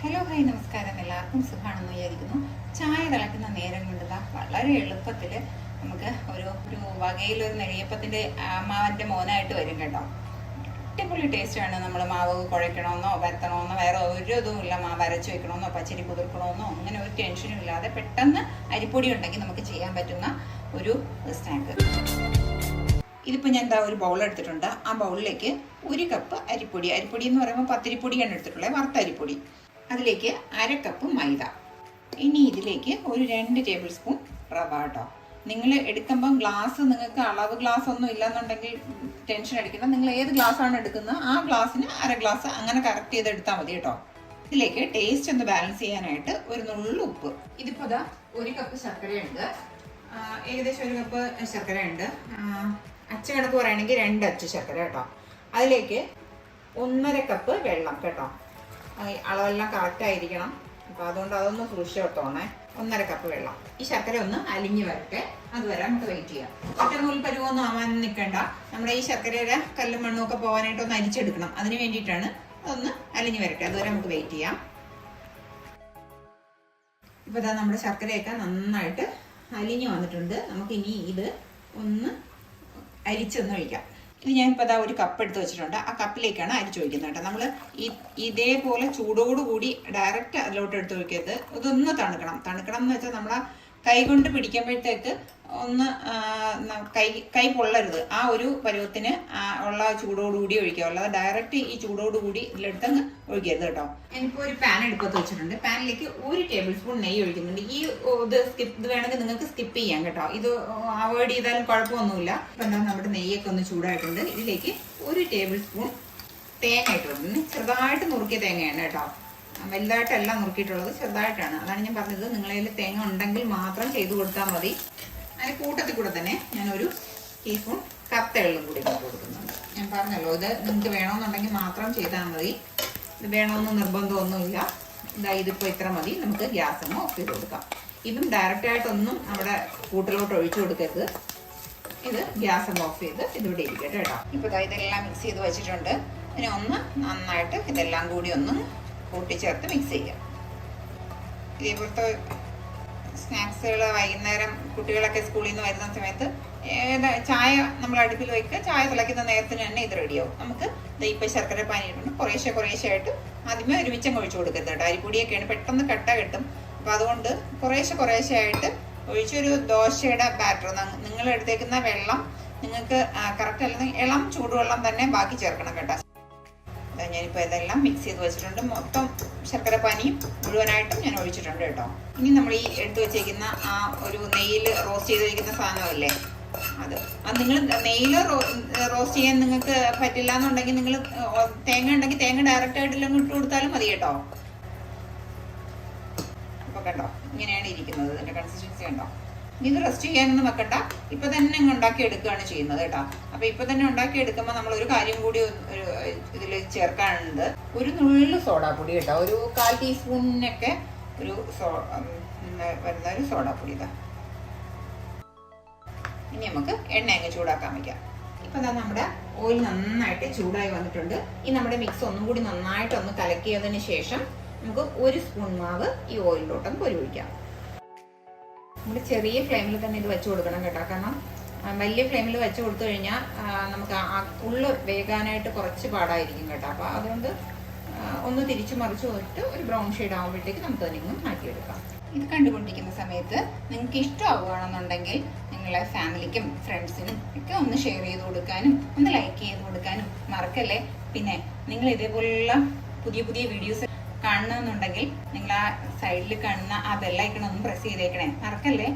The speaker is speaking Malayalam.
ഹലോ ഹായ് നമസ്കാരം. എല്ലാവർക്കും സുഖമാണെന്ന് വിചാരിക്കുന്നു. ചായ തിളക്കുന്ന നേരം കൊണ്ട് വളരെ എളുപ്പത്തിൽ നമുക്ക് ഒരു വകയിലൊരു നെയ്യപ്പത്തിൻ്റെ മാവിൻ്റെ മോനായിട്ട് വരും കേട്ടോ. അടിപൊളി ടേസ്റ്റാണ്. നമ്മൾ മാവ് കുഴയ്ക്കണമെന്നോ വരുത്തണമെന്നോ വേറെ ഒരു ഇതുമില്ല. മാവ് അരച്ച് വെക്കണമെന്നോ പച്ചരി കുതിർക്കണമെന്നോ അങ്ങനെ ഒരു ടെൻഷനും ഇല്ലാതെ പെട്ടെന്ന് അരിപ്പൊടി ഉണ്ടെങ്കിൽ നമുക്ക് ചെയ്യാൻ പറ്റുന്ന ഒരു സ്നാക്ക്. ഇതിപ്പോൾ ഞാൻ ഒരു ബൗൾ എടുത്തിട്ടുണ്ട്. ആ ബൗളിലേക്ക് 1 കപ്പ് അരിപ്പൊടി എന്ന് പറയുമ്പോൾ പത്തിരിപ്പൊടിയാണ് എടുത്തിട്ടുള്ളത്, വറുത്ത അരിപ്പൊടി. അതിലേക്ക് 1/2 കപ്പ് മൈദ. ഇനി ഇതിലേക്ക് ഒരു 2 ടേബിൾ സ്പൂൺ റവ കേട്ടോ. നിങ്ങൾ എടുക്കുമ്പം നിങ്ങൾക്ക് അളവ് ഗ്ലാസ് ഒന്നും ഇല്ലെന്നുണ്ടെങ്കിൽ ടെൻഷൻ അടിക്കണം. നിങ്ങൾ ഏത് ഗ്ലാസ്സാണ് എടുക്കുന്നത് ആ ഗ്ലാസ്സിന് 1/2 ഗ്ലാസ് അങ്ങനെ കറക്റ്റ് ചെയ്ത് എടുത്താൽ മതി കേട്ടോ. ഇതിലേക്ക് ടേസ്റ്റ് ഒന്ന് ബാലൻസ് ചെയ്യാനായിട്ട് ഒരു നുള്ളു ഉപ്പ്. ഇതിപ്പോൾ 1 കപ്പ് ശർക്കരയുണ്ട്, ഏകദേശം 1 കപ്പ് ശർക്കരയുണ്ട്. അച്ച കണക്ക് പറയുകയാണെങ്കിൽ 2 അച്ച് ശർക്കര കേട്ടോ. അതിലേക്ക് 1/2 കപ്പ് വെള്ളം കേട്ടോ. അളവെല്ലാം കറക്റ്റ് ആയിരിക്കണം. അപ്പോൾ അതുകൊണ്ട് അതൊന്ന് സൂക്ഷിച്ചോട്ടോണേ. 1/2 കപ്പ് വെള്ളം. ഈ ശർക്കര ഒന്ന് അലിഞ്ഞു വരട്ടെ, അതുവരെ നമുക്ക് വെയിറ്റ് ചെയ്യാം. ഒറ്റ നൂൽ പരുവൊന്നും ആവാൻ നിൽക്കണ്ട. നമ്മുടെ ഈ ശർക്കരയുടെ കല്ലും മണ്ണും ഒക്കെ പോകാനായിട്ട് ഒന്ന് അരിച്ചെടുക്കണം. അതിന് വേണ്ടിയിട്ടാണ്. അതൊന്ന് അലിഞ്ഞു വരട്ടെ, അതുവരെ നമുക്ക് വെയിറ്റ് ചെയ്യാം. ഇപ്പോൾ നമ്മുടെ ശർക്കരയൊക്കെ നന്നായിട്ട് അലിഞ്ഞു വന്നിട്ടുണ്ട്. നമുക്കിനി ഇത് ഒന്ന് അരിച്ചൊന്ന് ഒഴിക്കാം. ഇത് ഞാനിപ്പോൾ 1 കപ്പ് എടുത്ത് വെച്ചിട്ടുണ്ട്. ആ കപ്പിലേക്കാണ് അരിച്ചൊഴിക്കുന്നത് കേട്ടോ. നമ്മൾ ഇതേപോലെ ചൂടോടുകൂടി ഡയറക്റ്റ് അതിലോട്ട് എടുത്ത് ഒഴിക്കരുത്. ഇതൊന്ന് തണുക്കണം എന്ന് വെച്ചാൽ നമ്മളെ കൈ കൊണ്ട് പിടിക്കുമ്പോഴത്തേക്ക് ഒന്ന് കൈ പൊള്ളരുത്. ആ ഒരു പരുവത്തിന് ഉള്ള ചൂടോടുകൂടി ഒഴിക്കുക. അല്ലാതെ ഡയറക്റ്റ് ഈ ചൂടോടുകൂടി ഇതിലെടുത്തങ്ങ് ഒഴിക്കരുത് കേട്ടോ. എനിക്കിപ്പോൾ ഒരു പാൻ എടുപ്പത്ത് വെച്ചിട്ടുണ്ട്. പാനിലേക്ക് 1 ടേബിൾ സ്പൂൺ നെയ്യ് ഒഴിക്കുന്നുണ്ട്. ഇത് വേണമെങ്കിൽ നിങ്ങൾക്ക് സ്കിപ്പ് ചെയ്യാം കേട്ടോ. ഇത് അവോയ്ഡ് ചെയ്താലും കുഴപ്പമൊന്നുമില്ല. ഇപ്പം നമ്മുടെ നെയ്യൊക്കെ ഒന്ന് ചൂടായിട്ടുണ്ട്. ഇതിലേക്ക് 1 ടേബിൾ സ്പൂൺ തേങ്ങ ഇട്ടിട്ടുണ്ട്. ചെറുതായിട്ട് നുറുക്കിയ തേങ്ങയാണ് കേട്ടോ. വലുതായിട്ടല്ല നുറുക്കിയിട്ടുള്ളത്, ചെറുതായിട്ടാണ്. അതാണ് ഞാൻ പറഞ്ഞത്, നിങ്ങളതിൽ തേങ്ങ ഉണ്ടെങ്കിൽ മാത്രം ചെയ്ത് കൊടുത്താൽ മതി. അതിന് കൂട്ടത്തിൽ കൂടെ തന്നെ ഞാനൊരു ടീസ്പൂൺ കറുത്ത എള്ളും കൂടി ഇട്ട് കൊടുക്കുന്നുണ്ട്. ഞാൻ പറഞ്ഞല്ലോ, ഇത് നിങ്ങൾക്ക് വേണമെന്നുണ്ടെങ്കിൽ മാത്രം ചെയ്താൽ മതി. ഇത് വേണമെന്ന് നിർബന്ധമൊന്നുമില്ല. ഇതിപ്പോൾ ഇത്ര മതി. നമുക്ക് ഗ്യാസ് ഒന്ന് ഓഫ് ചെയ്ത് കൊടുക്കാം. ഇതും ഡയറക്റ്റായിട്ടൊന്നും നമ്മുടെ കൂട്ടിലോട്ട് ഒഴിച്ചു കൊടുക്കരുത്. ഇത് ഗ്യാസ് ഒന്ന് ഓഫ് ചെയ്ത് ഇതിവിടെ ഇരിക്കട്ടെ കേട്ടോ. ഇപ്പോൾ ഇതെല്ലാം മിക്സ് ചെയ്ത് വെച്ചിട്ടുണ്ട്. ഇനി ഒന്ന് നന്നായിട്ട് ഇതെല്ലാം കൂടി ഒന്ന് കൂട്ടിച്ചേർത്ത് മിക്സ് ചെയ്യാം. ഇതേപോലത്തെ സ്നാക്സുകൾ വൈകുന്നേരം കുട്ടികളൊക്കെ സ്കൂളിൽ നിന്ന് വരുന്ന സമയത്ത് ചായ നമ്മൾ അടുപ്പിൽ വയ്ക്കുക. ചായ തിളയ്ക്കുന്ന നേരത്തിന് തന്നെ ഇത് റെഡിയാവും. നമുക്ക് ഇപ്പം ശർക്കര പാനിയിട്ടുണ്ട്. കുറേശ്ശെ ആയിട്ട് ആദ്യമേ ഒരുമിച്ചം ഒഴിച്ചു കൊടുക്കരുത് കേട്ടോ. അരിപ്പൊടിയൊക്കെയാണ് പെട്ടെന്ന് കട്ട കിട്ടും. അപ്പോൾ അതുകൊണ്ട് കുറേശ്ശെ ആയിട്ട് ഒഴിച്ചൊരു ദോശയുടെ ബാറ്റർ, നിങ്ങൾ എടുത്തേക്കുന്ന വെള്ളം നിങ്ങൾക്ക് കറക്റ്റ് അല്ലെങ്കിൽ ഇളം ചൂടുവെള്ളം തന്നെ ബാക്കി ചേർക്കണം കേട്ടോ. ഞാനിപ്പോൾ ഇതെല്ലാം മിക്സ് ചെയ്ത് വെച്ചിട്ടുണ്ട്. മൊത്തം ശർക്കര പാനിയും മുഴുവനായിട്ടും ഞാൻ ഒഴിച്ചിട്ടുണ്ട് കേട്ടോ. ഇനി നമ്മൾ ഈ എടുത്തു വെച്ചേക്കുന്ന ആ ഒരു നെയ്യിൽ റോസ്റ്റ് ചെയ്ത് വയ്ക്കുന്ന സാധനമല്ലേ, അത് നിങ്ങൾ നെയ്യിൽ റോസ്റ്റ് ചെയ്യാൻ നിങ്ങൾക്ക് പറ്റില്ല എന്നുണ്ടെങ്കിൽ നിങ്ങൾ തേങ്ങ ഉണ്ടെങ്കിൽ തേങ്ങ ഡയറക്റ്റ് ആയിട്ടില്ലെങ്കിൽ ഇട്ട് കൊടുത്താലും മതി കേട്ടോ. അപ്പോൾ കണ്ടോ, ഇങ്ങനെയാണ് ഇരിക്കുന്നത്. ഇതിൻ്റെ കൺസിസ്റ്റൻസി കണ്ടോ. ഇത് റെസ്റ്റ് ചെയ്യാനൊന്നും വെക്കണ്ട, ഇപ്പം തന്നെ ഉണ്ടാക്കി എടുക്കുകയാണ് ചെയ്യുന്നത് കേട്ടോ. അപ്പം ഇപ്പം തന്നെ ഉണ്ടാക്കി എടുക്കുമ്പോൾ നമ്മൾ ഒരു കാര്യം കൂടി ഇതിൽ ചേർക്കാനുണ്ട്. ഒരു നുള്ളു സോഡാപ്പൊടി കേട്ടോ. ഒരു 1/4 ടീസ്പൂണിനൊക്കെ വരുന്ന ഒരു സോഡാപ്പൊടി ഇതാ. ഇനി നമുക്ക് എണ്ണ അങ്ങ് ചൂടാക്കാൻ വയ്ക്കാം. ഇപ്പം നമ്മുടെ ഓയിൽ നന്നായിട്ട് ചൂടായി വന്നിട്ടുണ്ട്. ഈ നമ്മുടെ മിക്സ് ഒന്നും കൂടി നന്നായിട്ടൊന്ന് കലക്കിയതിന് ശേഷം നമുക്ക് 1 സ്പൂൺ മാവ് ഈ ഓയിലിലോട്ടൊന്ന് പൊരിവയ്ക്കാം. നമ്മൾ ചെറിയ ഫ്ലെയിമിൽ തന്നെ ഇത് വെച്ച് കൊടുക്കണം കേട്ടോ. കാരണം വലിയ ഫ്ലെയിമിൽ വെച്ച് കൊടുത്തു കഴിഞ്ഞാൽ നമുക്ക് ഉള്ളു വേകാനായിട്ട് കുറച്ച് പാടായിരിക്കും കേട്ടോ. അപ്പോൾ അതുകൊണ്ട് ഒന്ന് തിരിച്ചു മറിച്ച് പോയിട്ട് ഒരു ബ്രൗൺ ഷെയ്ഡ് ആകുമ്പോഴത്തേക്ക് നമുക്ക് അതിനൊന്നും മാറ്റിയെടുക്കാം. ഇത് കണ്ടുകൊണ്ടിരിക്കുന്ന സമയത്ത് നിങ്ങൾക്ക് ഇഷ്ടമാവുകയാണെന്നുണ്ടെങ്കിൽ നിങ്ങളെ ഫാമിലിക്കും ഫ്രണ്ട്സിനും ഒക്കെ ഒന്ന് ഷെയർ ചെയ്ത് കൊടുക്കാനും ഒന്ന് ലൈക്ക് ചെയ്ത് കൊടുക്കാനും മറക്കല്ലേ. പിന്നെ നിങ്ങൾ ഇതേപോലുള്ള പുതിയ വീഡിയോസ് കാണണമെന്നുണ്ടെങ്കിൽ നിങ്ങൾ ആ സൈഡിൽ കാണുന്ന ആ ബെല്ലൈക്കൺ ഒന്ന് പ്രസ് ചെയ്തേക്കണേ, മറക്കല്ലേ.